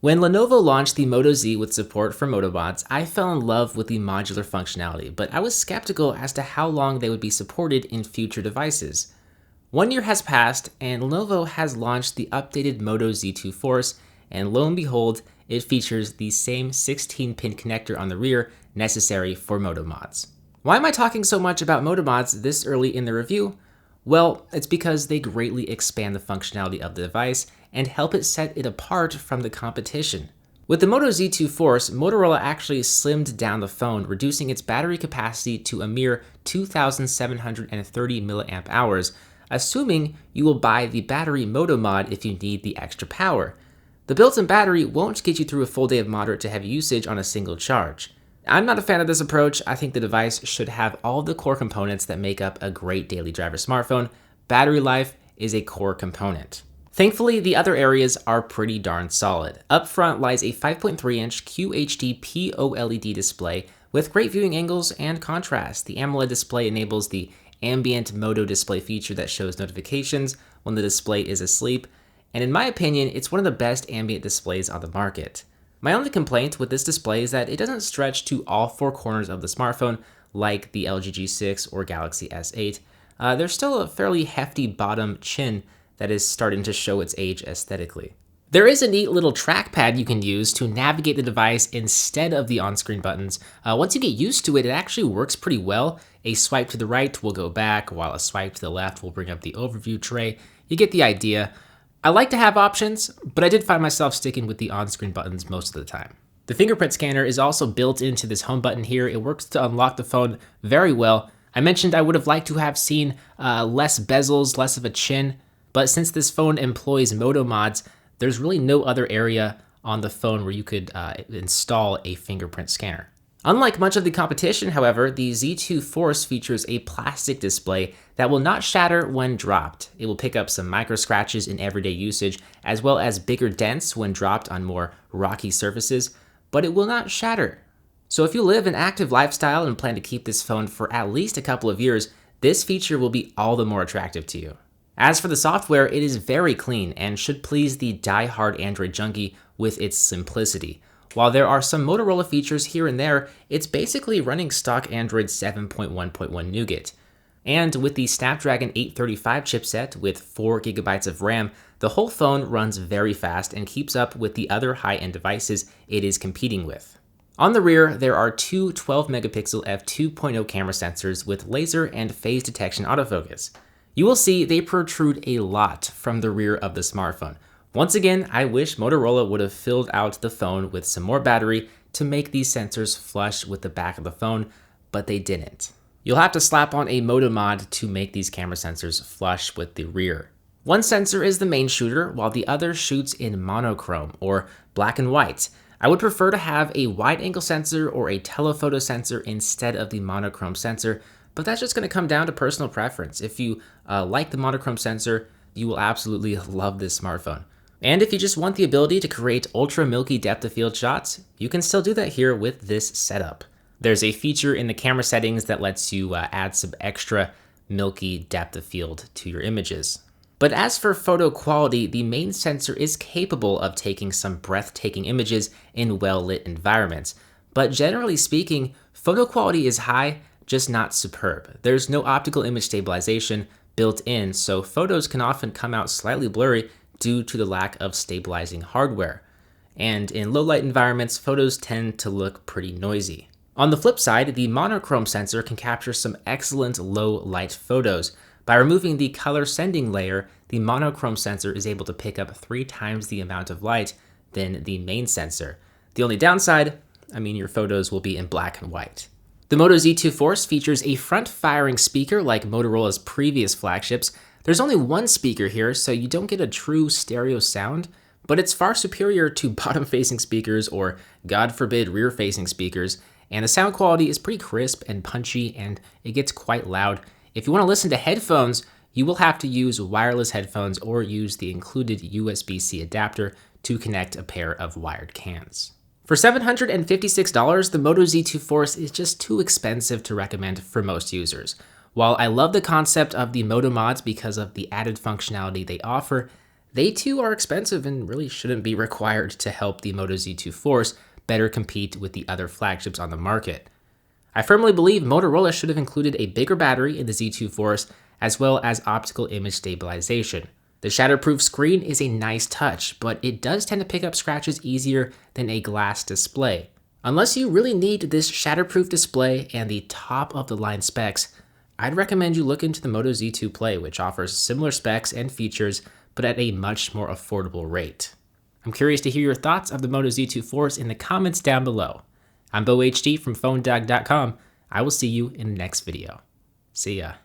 When Lenovo launched the Moto Z with support for Moto mods, I fell in love with the modular functionality, but I was skeptical as to how long they would be supported in future devices. 1 year has passed, and Lenovo has launched the updated Moto Z2 Force, and lo and behold, it features the same 16-pin connector on the rear necessary for Moto mods. Why am I talking so much about Moto mods this early in the review? Well, it's because they greatly expand the functionality of the device and help it set it apart from the competition. With the Moto Z2 Force, Motorola actually slimmed down the phone, reducing its battery capacity to a mere 2,730 mAh, assuming you will buy the battery Moto mod if you need the extra power. The built-in battery won't get you through a full day of moderate to heavy usage on a single charge. I'm not a fan of this approach. I think the device should have all the core components that make up a great daily driver smartphone. Battery life is a core component. Thankfully, the other areas are pretty darn solid. Up front lies a 5.3-inch QHD P-OLED display with great viewing angles and contrast. The AMOLED display enables the ambient Moto display feature that shows notifications when the display is asleep, and in my opinion, it's one of the best ambient displays on the market. My only complaint with this display is that it doesn't stretch to all four corners of the smartphone like the LG G6 or Galaxy S8. There's still a fairly hefty bottom chin that is starting to show its age aesthetically. There is a neat little trackpad you can use to navigate the device instead of the on-screen buttons. Once you get used to it, it actually works pretty well. A swipe to the right will go back, while a swipe to the left will bring up the overview tray. You get the idea. I like to have options, but I did find myself sticking with the on-screen buttons most of the time. The fingerprint scanner is also built into this home button here. It works to unlock the phone very well. I mentioned I would have liked to have seen less bezels, less of a chin, but since this phone employs Moto mods, there's really no other area on the phone where you could install a fingerprint scanner. Unlike much of the competition, however, the Z2 Force features a plastic display that will not shatter when dropped. It will pick up some micro scratches in everyday usage, as well as bigger dents when dropped on more rocky surfaces, but it will not shatter. So if you live an active lifestyle and plan to keep this phone for at least a couple of years, this feature will be all the more attractive to you. As for the software, it is very clean and should please the die-hard Android junkie with its simplicity. While there are some Motorola features here and there, it's basically running stock Android 7.1.1 Nougat. And with the Snapdragon 835 chipset with 4GB of RAM, the whole phone runs very fast and keeps up with the other high-end devices it is competing with. On the rear, there are two 12-megapixel f2.0 camera sensors with laser and phase detection autofocus. You will see they protrude a lot from the rear of the smartphone. Once again, I wish Motorola would have filled out the phone with some more battery to make these sensors flush with the back of the phone, but they didn't. You'll have to slap on a Moto mod to make these camera sensors flush with the rear. One sensor is the main shooter, while the other shoots in monochrome, or black and white. I would prefer to have a wide-angle sensor or a telephoto sensor instead of the monochrome sensor, but that's just going to come down to personal preference. If you like the monochrome sensor, you will absolutely love this smartphone. And if you just want the ability to create ultra milky depth of field shots, you can still do that here with this setup. There's a feature in the camera settings that lets you add some extra milky depth of field to your images. But as for photo quality, the main sensor is capable of taking some breathtaking images in well-lit environments. But generally speaking, photo quality is high, just not superb. There's no optical image stabilization built in, so photos can often come out slightly blurry due to the lack of stabilizing hardware. And in low-light environments, photos tend to look pretty noisy. On the flip side, the monochrome sensor can capture some excellent low-light photos. By removing the color sending layer, the monochrome sensor is able to pick up 3 times the amount of light than the main sensor. The only downside, your photos will be in black and white. The Moto Z2 Force features a front-firing speaker like Motorola's previous flagships. There's only one speaker here, so you don't get a true stereo sound, but it's far superior to bottom-facing speakers or, God forbid, rear-facing speakers, and the sound quality is pretty crisp and punchy, and it gets quite loud. If you want to listen to headphones, you will have to use wireless headphones or use the included USB-C adapter to connect a pair of wired cans. For $756, the Moto Z2 Force is just too expensive to recommend for most users. While I love the concept of the Moto mods because of the added functionality they offer, They too are expensive and really shouldn't be required to help the Moto Z2 Force better compete with the other flagships on the market. I firmly believe Motorola should have included a bigger battery in the Z2 Force as well as optical image stabilization. The shatterproof screen is a nice touch, but it does tend to pick up scratches easier than a glass display. Unless you really need this shatterproof display and the top of the line specs, I'd recommend you look into the Moto Z2 Play, which offers similar specs and features, but at a much more affordable rate. I'm curious to hear your thoughts of the Moto Z2 Force in the comments down below. I'm BoHD from PhoneDog.com. I will see you in the next video. See ya.